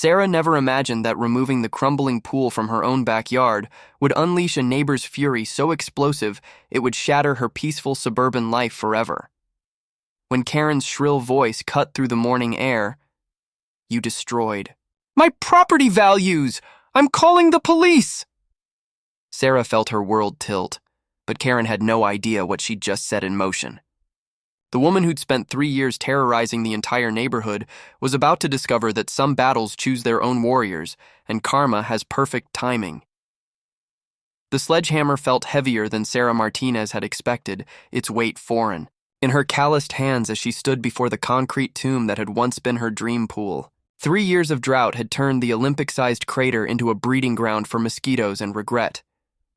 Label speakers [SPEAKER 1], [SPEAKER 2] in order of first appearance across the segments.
[SPEAKER 1] Sarah never imagined that removing the crumbling pool from her own backyard would unleash a neighbor's fury so explosive it would shatter her peaceful suburban life forever. When Karen's shrill voice cut through the morning air, "You destroyed my property values! I'm calling the police!" Sarah felt her world tilt, but Karen had no idea what she'd just set in motion. The woman who'd spent 3 years terrorizing the entire neighborhood was about to discover that some battles choose their own warriors, and karma has perfect timing. The sledgehammer felt heavier than Sarah Martinez had expected, its weight foreign, in her calloused hands as she stood before the concrete tomb that had once been her dream pool. 3 years of drought had turned the Olympic-sized crater into a breeding ground for mosquitoes and regret.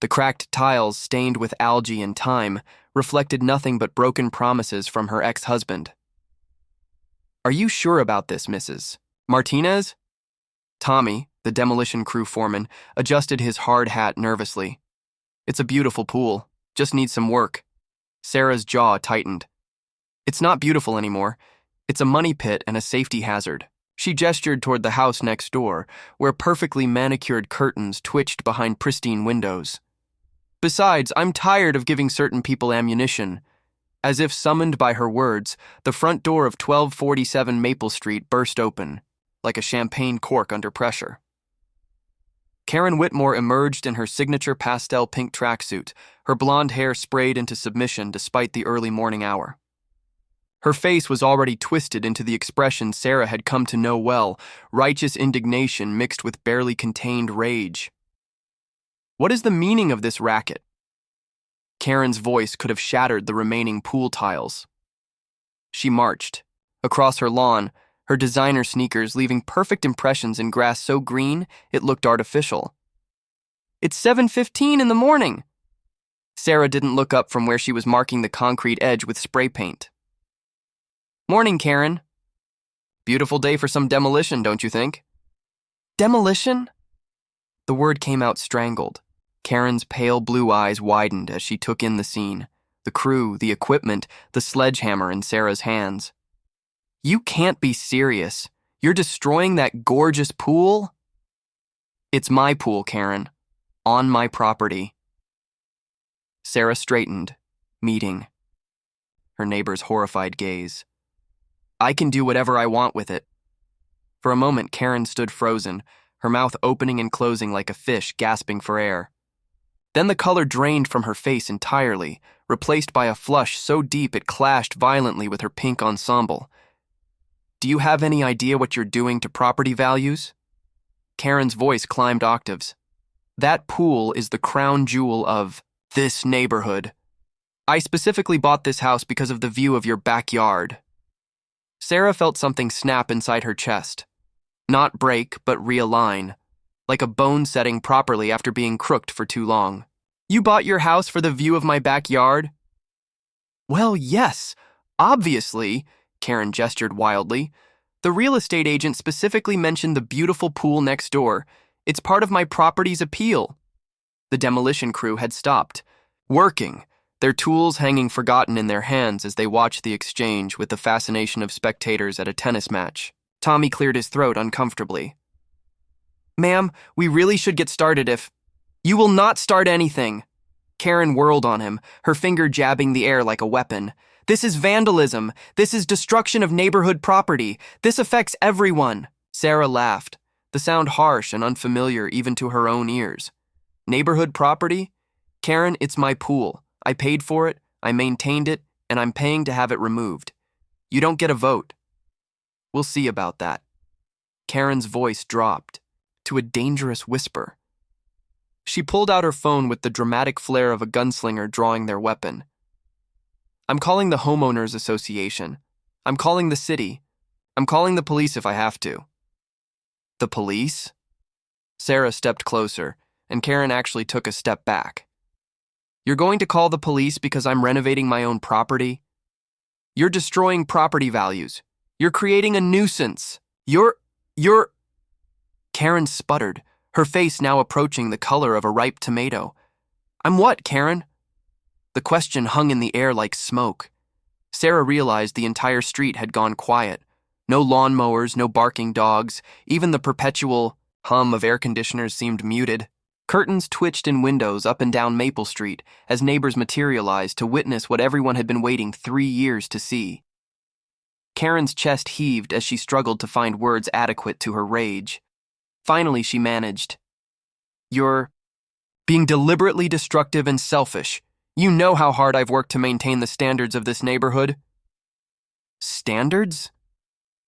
[SPEAKER 1] The cracked tiles, stained with algae and time, reflected nothing but broken promises from her ex-husband. "Are you sure about this, Mrs. Martinez?" Tommy, the demolition crew foreman, adjusted his hard hat nervously. "It's a beautiful pool, just needs some work." Sarah's jaw tightened. "It's not beautiful anymore. It's a money pit and a safety hazard." She gestured toward the house next door, where perfectly manicured curtains twitched behind pristine windows. "Besides, I'm tired of giving certain people ammunition." As if summoned by her words, the front door of 1247 Maple Street burst open, like a champagne cork under pressure. Karen Whitmore emerged in her signature pastel pink tracksuit, her blonde hair sprayed into submission despite the early morning hour. Her face was already twisted into the expression Sarah had come to know well, righteous indignation mixed with barely contained rage. "What is the meaning of this racket?" Karen's voice could have shattered the remaining pool tiles. She marched across her lawn, her designer sneakers leaving perfect impressions in grass so green it looked artificial. "It's 7:15 in the morning." Sarah didn't look up from where she was marking the concrete edge with spray paint. "Morning, Karen. Beautiful day for some demolition, don't you think?" "Demolition?" The word came out strangled. Karen's pale blue eyes widened as she took in the scene, the crew, the equipment, the sledgehammer in Sarah's hands. "You can't be serious. You're destroying that gorgeous pool?" "It's my pool, Karen. On my property." Sarah straightened, meeting her neighbor's horrified gaze. "I can do whatever I want with it." For a moment, Karen stood frozen, her mouth opening and closing like a fish gasping for air. Then the color drained from her face entirely, replaced by a flush so deep it clashed violently with her pink ensemble. "Do you have any idea what you're doing to property values?" Karen's voice climbed octaves. "That pool is the crown jewel of this neighborhood. I specifically bought this house because of the view of your backyard." Sarah felt something snap inside her chest. Not break, but realign, like a bone setting properly after being crooked for too long. "You bought your house for the view of my backyard?" "Well, yes, obviously," Karen gestured wildly. "The real estate agent specifically mentioned the beautiful pool next door. It's part of my property's appeal." The demolition crew had stopped, working, their tools hanging forgotten in their hands as they watched the exchange with the fascination of spectators at a tennis match. Tommy cleared his throat uncomfortably. "Ma'am, we really should get started if—" "You will not start anything." Karen whirled on him, her finger jabbing the air like a weapon. "This is vandalism. This is destruction of neighborhood property. This affects everyone." Sarah laughed, the sound harsh and unfamiliar even to her own ears. "Neighborhood property? Karen, it's my pool. I paid for it, I maintained it, and I'm paying to have it removed. You don't get a vote." "We'll see about that." Karen's voice dropped to a dangerous whisper. She pulled out her phone with the dramatic flair of a gunslinger drawing their weapon. "I'm calling the homeowners association. I'm calling the city. I'm calling the police if I have to." "The police?" Sarah stepped closer, and Karen actually took a step back. "You're going to call the police because I'm renovating my own property? You're destroying property values. You're creating a nuisance. You're... Karen sputtered, her face now approaching the color of a ripe tomato. "I'm what, Karen?" The question hung in the air like smoke. Sarah realized the entire street had gone quiet, No lawnmowers, no barking dogs, even the perpetual hum of air conditioners seemed muted. Curtains twitched in windows up and down Maple Street as neighbors materialized to witness what everyone had been waiting 3 years to see. Karen's chest heaved as she struggled to find words adequate to her rage. Finally, she managed. "You're being deliberately destructive and selfish. You know how hard I've worked to maintain the standards of this neighborhood." "Standards?"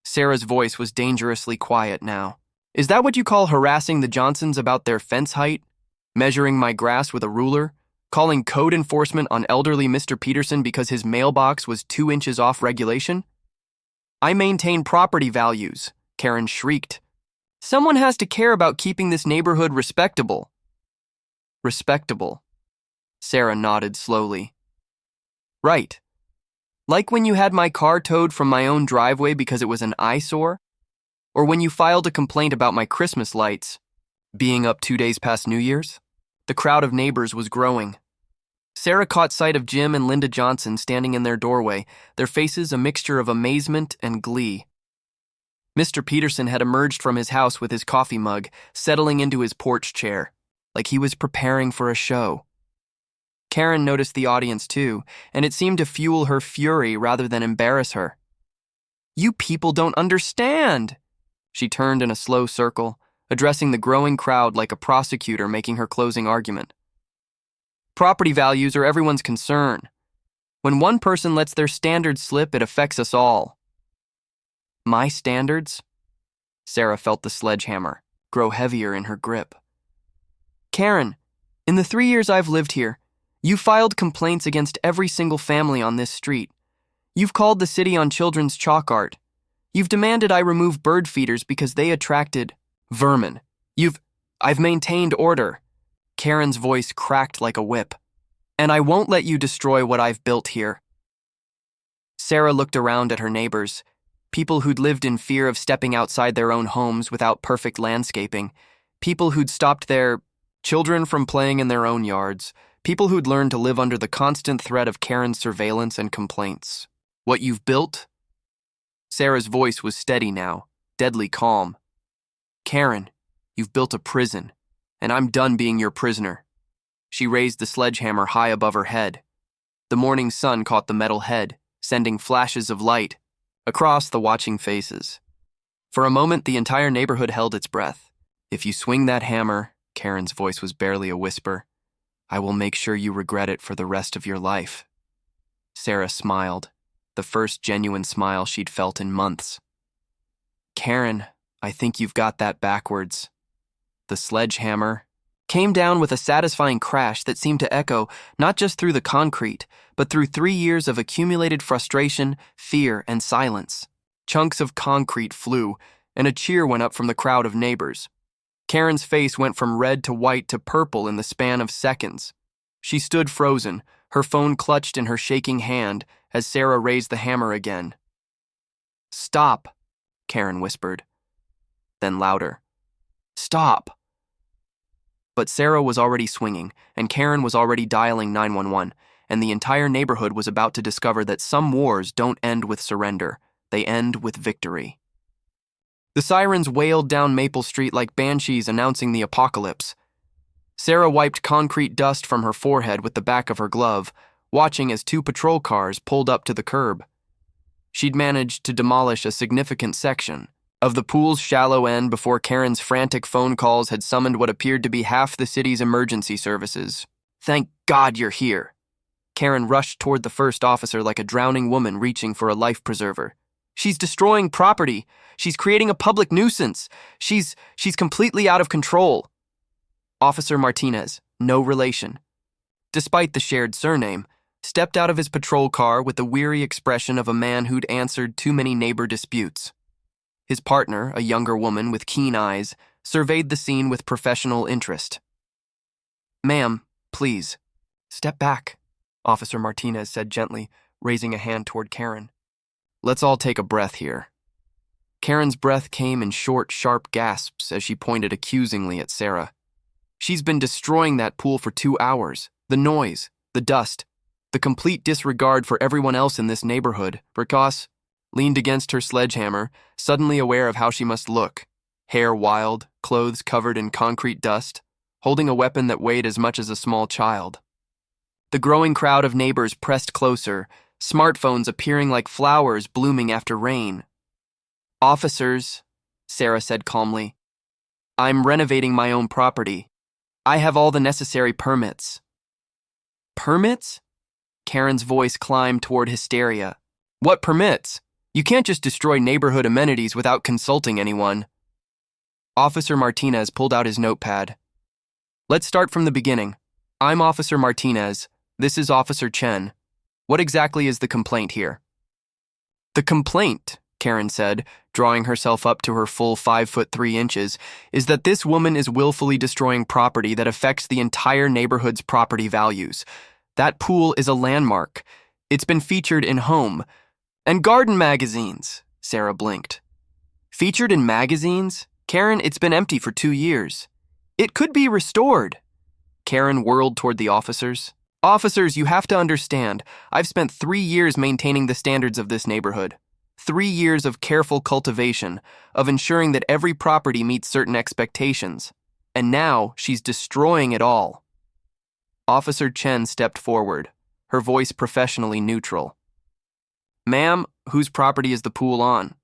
[SPEAKER 1] Sarah's voice was dangerously quiet now. "Is that what you call harassing the Johnsons about their fence height? Measuring my grass with a ruler? Calling code enforcement on elderly Mr. Peterson because his mailbox was 2 inches off regulation?" "I maintain property values," Karen shrieked. "Someone has to care about keeping this neighborhood respectable." "Respectable?" Sarah nodded slowly. "Right. Like when you had my car towed from my own driveway because it was an eyesore? Or when you filed a complaint about my Christmas lights being up 2 days past New Year's?" The crowd of neighbors was growing. Sarah caught sight of Jim and Linda Johnson standing in their doorway, their faces a mixture of amazement and glee. Mr. Peterson had emerged from his house with his coffee mug, settling into his porch chair, like he was preparing for a show. Karen noticed the audience too, and it seemed to fuel her fury rather than embarrass her. "You people don't understand!" She turned in a slow circle, addressing the growing crowd like a prosecutor making her closing argument. "Property values are everyone's concern. When one person lets their standards slip, it affects us all." "My standards?" Sarah felt the sledgehammer grow heavier in her grip. "Karen, in the 3 years I've lived here, you filed complaints against every single family on this street. You've called the city on children's chalk art. You've demanded I remove bird feeders because they attracted vermin. I've maintained order." Karen's voice cracked like a whip. "And I won't let you destroy what I've built here." Sarah looked around at her neighbors, people who'd lived in fear of stepping outside their own homes without perfect landscaping, people who'd stopped their children from playing in their own yards, people who'd learned to live under the constant threat of Karen's surveillance and complaints. "What you've built?" Sarah's voice was steady now, deadly calm. "Karen, you've built a prison, and I'm done being your prisoner." She raised the sledgehammer high above her head. The morning sun caught the metal head, sending flashes of light across the watching faces. For a moment, the entire neighborhood held its breath. "If you swing that hammer," Karen's voice was barely a whisper, "I will make sure you regret it for the rest of your life." Sarah smiled, the first genuine smile she'd felt in months. "Karen, I think you've got that backwards." The sledgehammer came down with a satisfying crash that seemed to echo not just through the concrete, but through 3 years of accumulated frustration, fear, and silence. Chunks of concrete flew, and a cheer went up from the crowd of neighbors. Karen's face went from red to white to purple in the span of seconds. She stood frozen, her phone clutched in her shaking hand as Sarah raised the hammer again. "Stop," Karen whispered. Then louder, "Stop." But Sarah was already swinging, and Karen was already dialing 911, and the entire neighborhood was about to discover that some wars don't end with surrender, they end with victory. The sirens wailed down Maple Street like banshees announcing the apocalypse. Sarah wiped concrete dust from her forehead with the back of her glove, watching as 2 patrol cars pulled up to the curb. She'd managed to demolish a significant section of the pool's shallow end before Karen's frantic phone calls had summoned what appeared to be half the city's emergency services. "Thank God you're here." Karen rushed toward the first officer like a drowning woman reaching for a life preserver. "She's destroying property. She's creating a public nuisance. She's completely out of control." Officer Martinez, no relation, despite the shared surname, stepped out of his patrol car with the weary expression of a man who'd answered too many neighbor disputes. His partner, a younger woman with keen eyes, surveyed the scene with professional interest. "Ma'am, please, step back," Officer Martinez said gently, raising a hand toward Karen. "Let's all take a breath here." Karen's breath came in short, sharp gasps as she pointed accusingly at Sarah. "She's been destroying that pool for 2 hours. The noise, the dust, the complete disregard for everyone else in this neighborhood, because, leaned against her sledgehammer, suddenly aware of how she must look. Hair wild, clothes covered in concrete dust, holding a weapon that weighed as much as a small child. The growing crowd of neighbors pressed closer, smartphones appearing like flowers blooming after rain. "Officers," Sarah said calmly. "I'm renovating my own property. I have all the necessary permits." "Permits?" Karen's voice climbed toward hysteria. "What permits? You can't just destroy neighborhood amenities without consulting anyone." Officer Martinez pulled out his notepad. "Let's start from the beginning. I'm Officer Martinez. This is Officer Chen. What exactly is the complaint here?" "The complaint," Karen said, drawing herself up to her full 5'3", "is that this woman is willfully destroying property that affects the entire neighborhood's property values. That pool is a landmark. It's been featured in Home and Garden magazines," Sarah blinked. "Featured in magazines? Karen, it's been empty for 2 years. It could be restored." Karen whirled toward the officers. "Officers, you have to understand, I've spent 3 years maintaining the standards of this neighborhood. 3 years of careful cultivation, of ensuring that every property meets certain expectations. And now she's destroying it all." Officer Chen stepped forward, her voice professionally neutral. "Ma'am, whose property is the pool on?"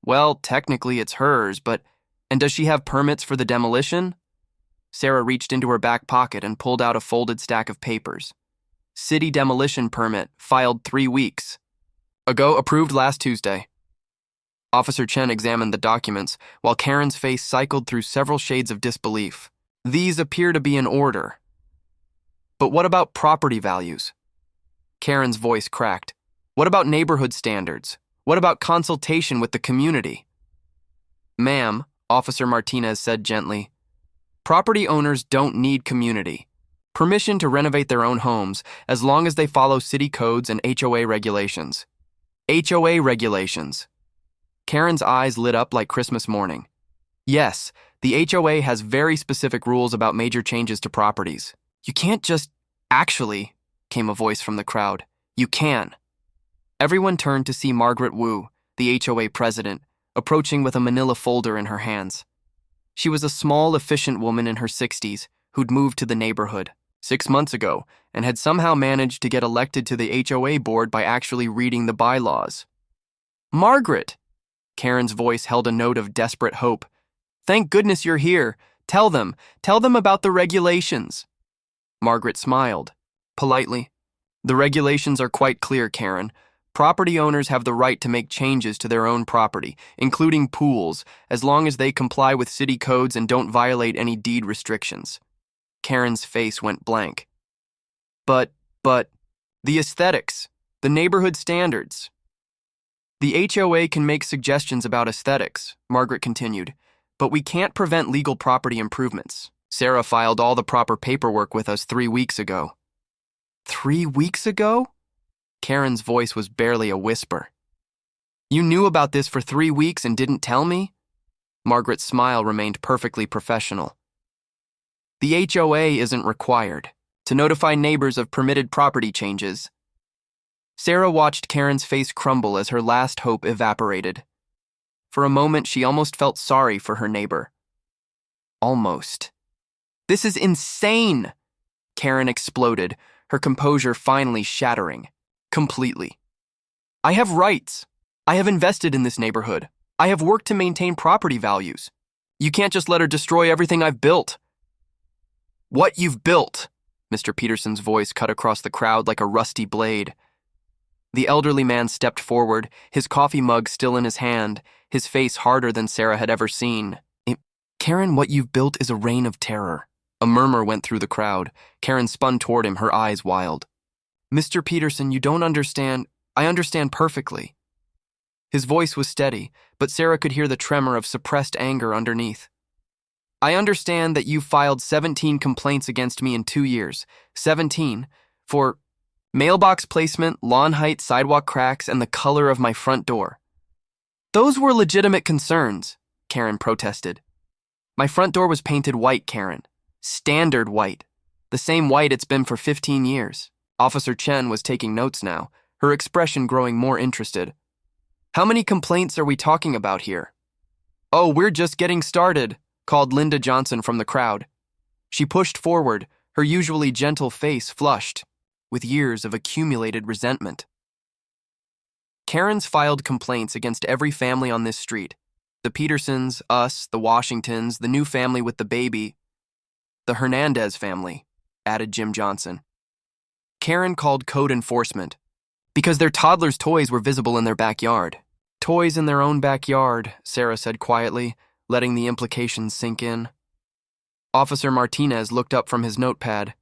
[SPEAKER 1] "Well, technically it's hers, but... And does she have permits for the demolition?" Sarah reached into her back pocket and pulled out a folded stack of papers. "City demolition permit, filed 3 weeks ago, approved last Tuesday." Officer Chen examined the documents, while Karen's face cycled through several shades of disbelief. "These appear to be in order. But what about property values?" Karen's voice cracked. "What about neighborhood standards? What about consultation with the community?" "Ma'am," Officer Martinez said gently, "property owners don't need community permission to renovate their own homes as long as they follow city codes and HOA regulations." "HOA regulations." Karen's eyes lit up like Christmas morning. "Yes, the HOA has very specific rules about major changes to properties. You can't just..." "Actually," came a voice from the crowd, "you can." Everyone turned to see Margaret Wu, the HOA president, approaching with a manila folder in her hands. She was a small, efficient woman in her 60s who'd moved to the neighborhood 6 months ago and had somehow managed to get elected to the HOA board by actually reading the bylaws. "Margaret!" Karen's voice held a note of desperate hope. "Thank goodness you're here. Tell them about the regulations." Margaret smiled, politely. "The regulations are quite clear, Karen. Property owners have the right to make changes to their own property, including pools, as long as they comply with city codes and don't violate any deed restrictions." Karen's face went blank. But, the aesthetics, the neighborhood standards." "The HOA can make suggestions about aesthetics," Margaret continued, "but we can't prevent legal property improvements. Sarah filed all the proper paperwork with us 3 weeks ago." 3 weeks ago? Karen's voice was barely a whisper. "You knew about this for 3 weeks and didn't tell me?" Margaret's smile remained perfectly professional. "The HOA isn't required to notify neighbors of permitted property changes." Sarah watched Karen's face crumble as her last hope evaporated. For a moment, she almost felt sorry for her neighbor. Almost. "This is insane!" Karen exploded, her composure finally shattering. Completely. "I have rights. I have invested in this neighborhood. I have worked to maintain property values. You can't just let her destroy everything I've built." "What you've built?" Mr. Peterson's voice cut across the crowd like a rusty blade. The elderly man stepped forward, his coffee mug still in his hand, his face harder than Sarah had ever seen. "Karen, what you've built is a reign of terror." A murmur went through the crowd. Karen spun toward him, her eyes wild. "Mr. Peterson, you don't understand. I understand perfectly." His voice was steady, but Sarah could hear the tremor of suppressed anger underneath. "I understand that you've filed 17 complaints against me in 2 years. 17. For mailbox placement, lawn height, sidewalk cracks, and the color of my front door." "Those were legitimate concerns," Karen protested. "My front door was painted white, Karen. Standard white. The same white it's been for 15 years. Officer Chen was taking notes now, her expression growing more interested. How many complaints are we talking about here? Oh, we're just getting started, called Linda Johnson from the crowd. She pushed forward, her usually gentle face flushed, with years of accumulated resentment. Karen's filed complaints against every family on this street. The Petersons, us, the Washingtons, the new family with the baby, the Hernandez family, added Jim Johnson. Karen called code enforcement because their toddler's toys were visible in their backyard. Toys in their own backyard, Sarah said quietly, letting the implications sink in. Officer Martinez looked up from his notepad.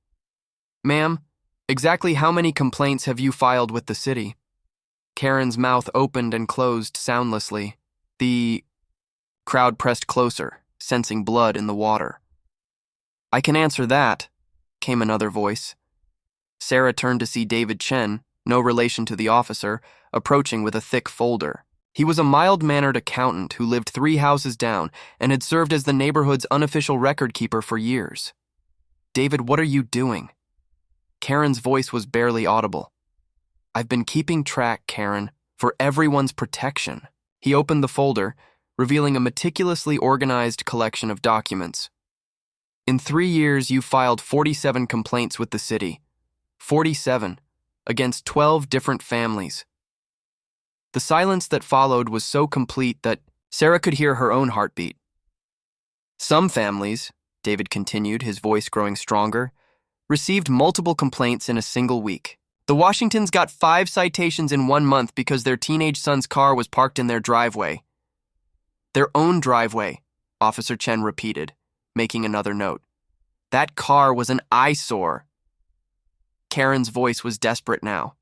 [SPEAKER 1] Ma'am, exactly how many complaints have you filed with the city? Karen's mouth opened and closed soundlessly. The crowd pressed closer, sensing blood in the water. I can answer that, came another voice. Sarah turned to see David Chen, no relation to the officer, approaching with a thick folder. He was a mild-mannered accountant who lived 3 houses down and had served as the neighborhood's unofficial record keeper for years. David, what are you doing? Karen's voice was barely audible. I've been keeping track, Karen, for everyone's protection. He opened the folder, revealing a meticulously organized collection of documents. In 3 years, you filed 47 complaints with the city. 47, against 12 different families. The silence that followed was so complete that Sarah could hear her own heartbeat. Some families, David continued, his voice growing stronger, received multiple complaints in a single week. The Washingtons got 5 citations in 1 month because their teenage son's car was parked in their driveway. Their own driveway, Officer Chen repeated, making another note. That car was an eyesore. Karen's voice was desperate now.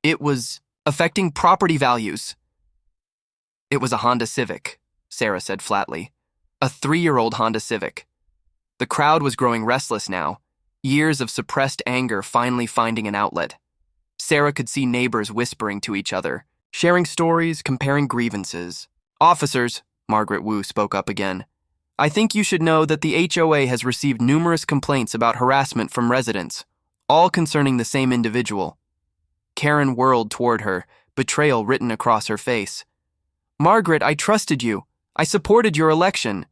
[SPEAKER 1] It was affecting property values. It was a Honda Civic, Sarah said flatly. A 3-year-old Honda Civic. The crowd was growing restless now, years of suppressed anger finally finding an outlet. Sarah could see neighbors whispering to each other, sharing stories, comparing grievances. Officers, Margaret Wu spoke up again. I think you should know that the HOA has received numerous complaints about harassment from residents, all concerning the same individual. Karen whirled toward her, betrayal written across her face. Margaret, I trusted you. I supported your election.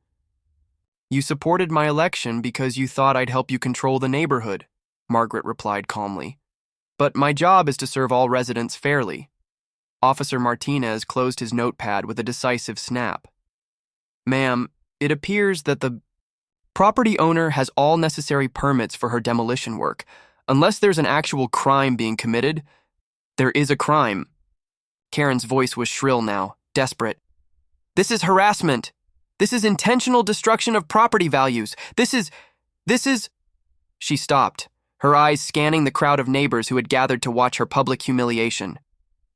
[SPEAKER 1] You supported my election because you thought I'd help you control the neighborhood, Margaret replied calmly. But my job is to serve all residents fairly. Officer Martinez closed his notepad with a decisive snap. Ma'am, it appears that the property owner has all necessary permits for her demolition work. Unless there's an actual crime being committed, there is a crime. Karen's voice was shrill now, desperate. This is harassment. This is intentional destruction of property values. This is... She stopped, her eyes scanning the crowd of neighbors who had gathered to watch her public humiliation.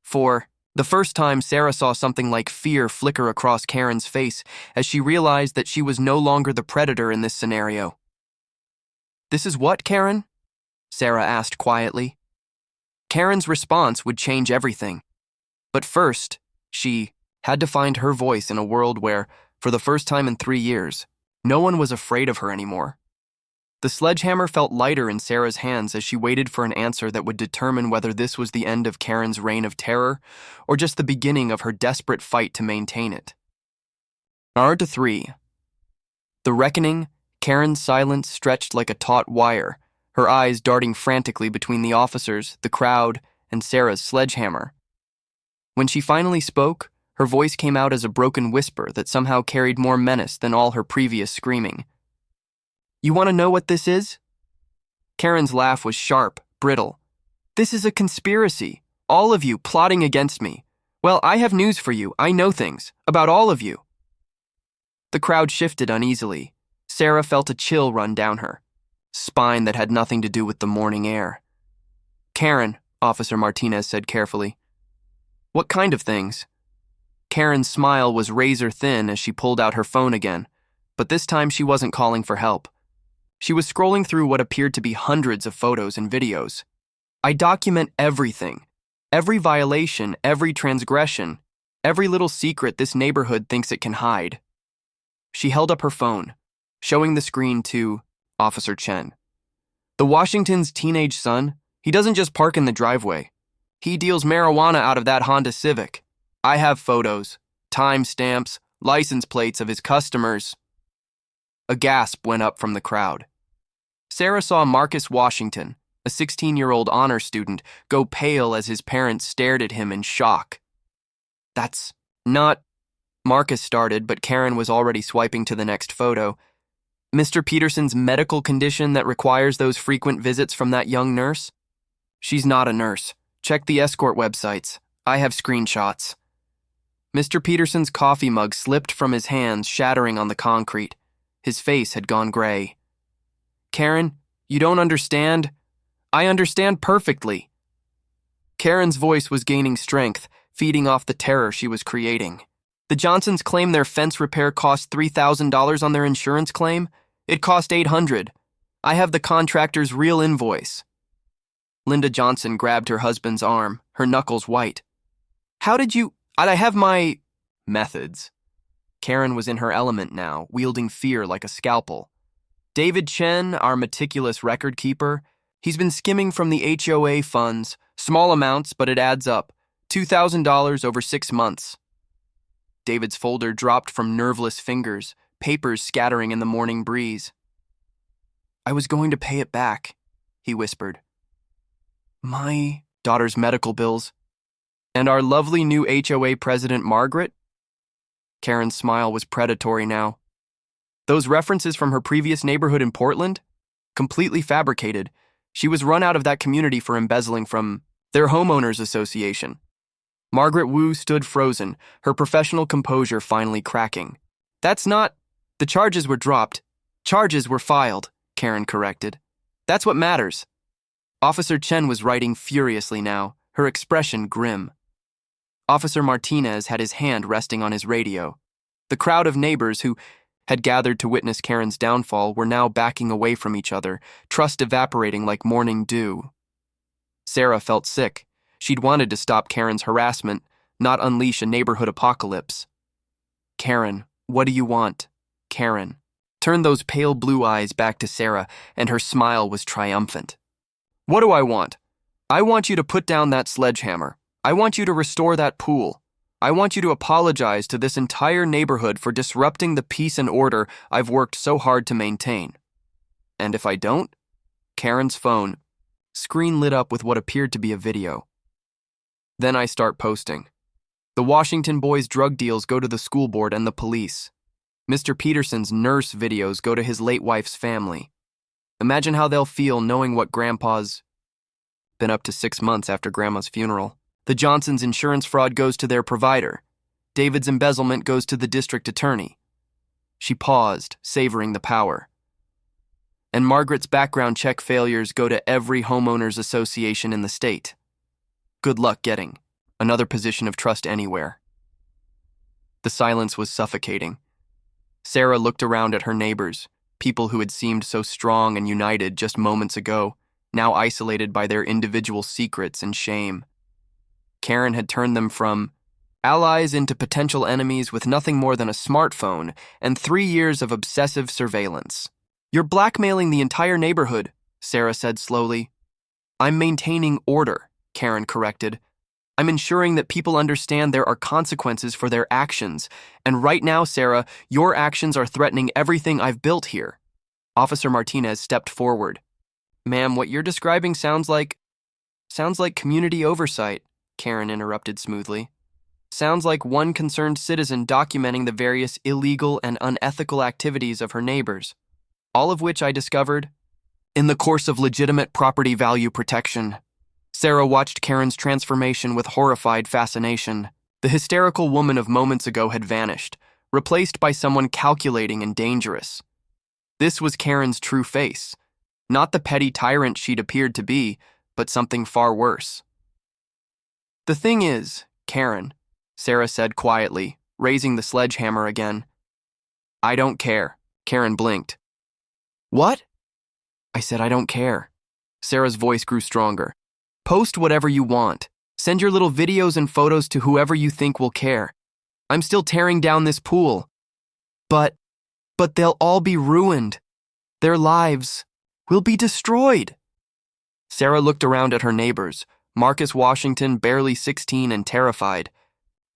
[SPEAKER 1] For the first time, Sarah saw something like fear flicker across Karen's face as she realized that she was no longer the predator in this scenario. This is what, Karen? Sarah asked quietly. Karen's response would change everything. But first, she had to find her voice in a world where, for the first time in 3 years, no one was afraid of her anymore. The sledgehammer felt lighter in Sarah's hands as she waited for an answer that would determine whether this was the end of Karen's reign of terror or just the beginning of her desperate fight to maintain it. Hour to 3. The reckoning, Karen's silence stretched like a taut wire, her eyes darting frantically between the officers, the crowd, and Sarah's sledgehammer. When she finally spoke, her voice came out as a broken whisper that somehow carried more menace than all her previous screaming. You want to know what this is? Karen's laugh was sharp, brittle. This is a conspiracy. All of you plotting against me. Well, I have news for you. I know things about all of you. The crowd shifted uneasily. Sarah felt a chill run down her spine that had nothing to do with the morning air. Karen, Officer Martinez said carefully. What kind of things? Karen's smile was razor thin as she pulled out her phone again, but this time she wasn't calling for help. She was scrolling through what appeared to be hundreds of photos and videos. I document everything. Every violation, every transgression, every little secret this neighborhood thinks it can hide. She held up her phone, showing the screen to Officer Chen. The Washington's teenage son, he doesn't just park in the driveway. He deals marijuana out of that Honda Civic. I have photos, timestamps, license plates of his customers. A gasp went up from the crowd. Sarah saw Marcus Washington, a 16-year-old honor student, go pale as his parents stared at him in shock. That's not... Marcus started, but Karen was already swiping to the next photo. Mr. Peterson's medical condition that requires those frequent visits from that young nurse? She's not a nurse. Check the escort websites. I have screenshots. Mr. Peterson's coffee mug slipped from his hands, shattering on the concrete. His face had gone gray. Karen, you don't understand? I understand perfectly. Karen's voice was gaining strength, feeding off the terror she was creating. The Johnsons claim their fence repair cost $3,000 on their insurance claim. It cost $800. I have the contractor's real invoice. Linda Johnson grabbed her husband's arm, her knuckles white. How did you... I have my... methods. Karen was in her element now, wielding fear like a scalpel. David Chen, our meticulous record keeper, he's been skimming from the HOA funds, small amounts, but it adds up, $2,000 over 6 months. David's folder dropped from nerveless fingers, papers scattering in the morning breeze. I was going to pay it back, he whispered. My daughter's medical bills. And our lovely new HOA president, Margaret? Karen's smile was predatory now. Those references from her previous neighborhood in Portland? Completely fabricated. She was run out of that community for embezzling from their homeowners association. Margaret Wu stood frozen, her professional composure finally cracking. That's not... The charges were dropped. Charges were filed, Karen corrected. That's what matters. Officer Chen was writing furiously now, her expression grim. Officer Martinez had his hand resting on his radio. The crowd of neighbors who had gathered to witness Karen's downfall were now backing away from each other, trust evaporating like morning dew. Sarah felt sick. She'd wanted to stop Karen's harassment, not unleash a neighborhood apocalypse. Karen, what do you want? Karen. Turned those pale blue eyes back to Sarah, and her smile was triumphant. What do I want? I want you to put down that sledgehammer. I want you to restore that pool. I want you to apologize to this entire neighborhood for disrupting the peace and order I've worked so hard to maintain. And if I don't? Karen's phone. Screen lit up with what appeared to be a video. Then I start posting. The Washington boys' drug deals go to the school board and the police. Mr. Peterson's nurse videos go to his late wife's family. Imagine how they'll feel knowing what Grandpa's been up to 6 months after Grandma's funeral. The Johnsons' insurance fraud goes to their provider. David's embezzlement goes to the district attorney. She paused, savoring the power. And Margaret's background check failures go to every homeowners association in the state. Good luck getting another position of trust anywhere. The silence was suffocating. Sarah looked around at her neighbors, people who had seemed so strong and united just moments ago, now isolated by their individual secrets and shame. Karen had turned them from allies into potential enemies with nothing more than a smartphone and 3 years of obsessive surveillance. You're blackmailing the entire neighborhood, Sarah said slowly. I'm maintaining order, Karen corrected. I'm ensuring that people understand there are consequences for their actions, and right now, Sarah, your actions are threatening everything I've built here. Officer Martinez stepped forward. Ma'am, what you're describing sounds like community oversight, Karen interrupted smoothly. Sounds like one concerned citizen documenting the various illegal and unethical activities of her neighbors, all of which I discovered in the course of legitimate property value protection. Sarah watched Karen's transformation with horrified fascination. The hysterical woman of moments ago had vanished, replaced by someone calculating and dangerous. This was Karen's true face, not the petty tyrant she'd appeared to be, but something far worse. The thing is, Karen, Sarah said quietly, raising the sledgehammer again. I don't care, Karen blinked. What? I said I don't care. Sarah's voice grew stronger. Post whatever you want. Send your little videos and photos to whoever you think will care. I'm still tearing down this pool. But they'll all be ruined. Their lives will be destroyed. Sarah looked around at her neighbors, Marcus Washington, barely 16 and terrified.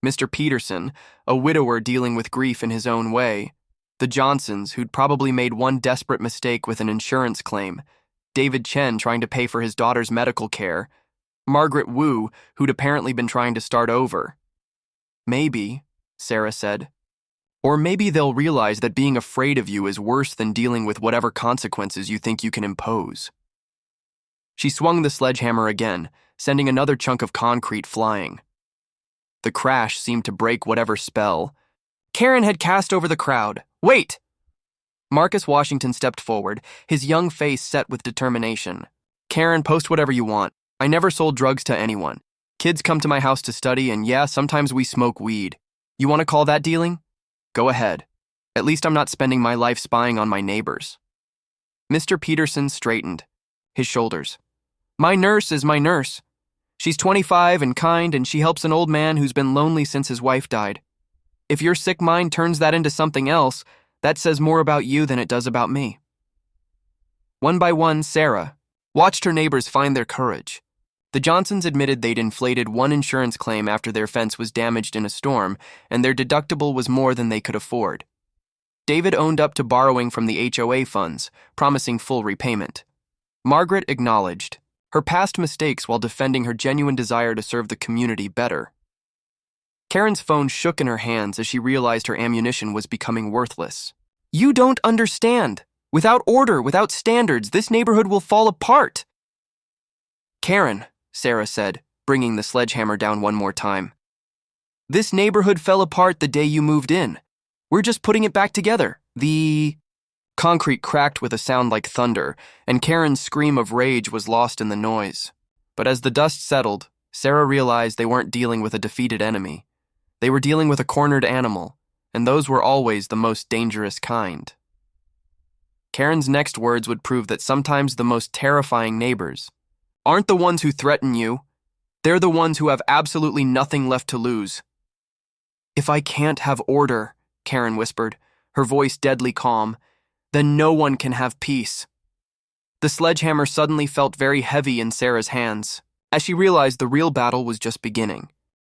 [SPEAKER 1] Mr. Peterson, a widower dealing with grief in his own way, the Johnsons, who'd probably made one desperate mistake with an insurance claim, David Chen trying to pay for his daughter's medical care, Margaret Wu, who'd apparently been trying to start over. Maybe, Sarah said. Or maybe they'll realize that being afraid of you is worse than dealing with whatever consequences you think you can impose. She swung the sledgehammer again, sending another chunk of concrete flying. The crash seemed to break whatever spell. Karen had cast over the crowd. Wait! Marcus Washington stepped forward, his young face set with determination. Karen, post whatever you want. I never sold drugs to anyone. Kids come to my house to study, and yeah, sometimes we smoke weed. You want to call that dealing? Go ahead. At least I'm not spending my life spying on my neighbors. Mr. Peterson straightened, his shoulders. My nurse is my nurse. She's 25 and kind, and she helps an old man who's been lonely since his wife died. If your sick mind turns that into something else, that says more about you than it does about me. One by one, Sarah watched her neighbors find their courage. The Johnsons admitted they'd inflated one insurance claim after their fence was damaged in a storm, and their deductible was more than they could afford. David owned up to borrowing from the HOA funds, promising full repayment. Margaret acknowledged her past mistakes while defending her genuine desire to serve the community better. Karen's phone shook in her hands as she realized her ammunition was becoming worthless. You don't understand. Without order, without standards, this neighborhood will fall apart. Karen, Sarah said, bringing the sledgehammer down one more time. This neighborhood fell apart the day you moved in. We're just putting it back together. The concrete cracked with a sound like thunder, and Karen's scream of rage was lost in the noise. But as the dust settled, Sarah realized they weren't dealing with a defeated enemy. They were dealing with a cornered animal, and those were always the most dangerous kind. Karen's next words would prove that sometimes the most terrifying neighbors aren't the ones who threaten you. They're the ones who have absolutely nothing left to lose. If I can't have order, Karen whispered, her voice deadly calm, then no one can have peace. The sledgehammer suddenly felt very heavy in Sarah's hands, as she realized the real battle was just beginning.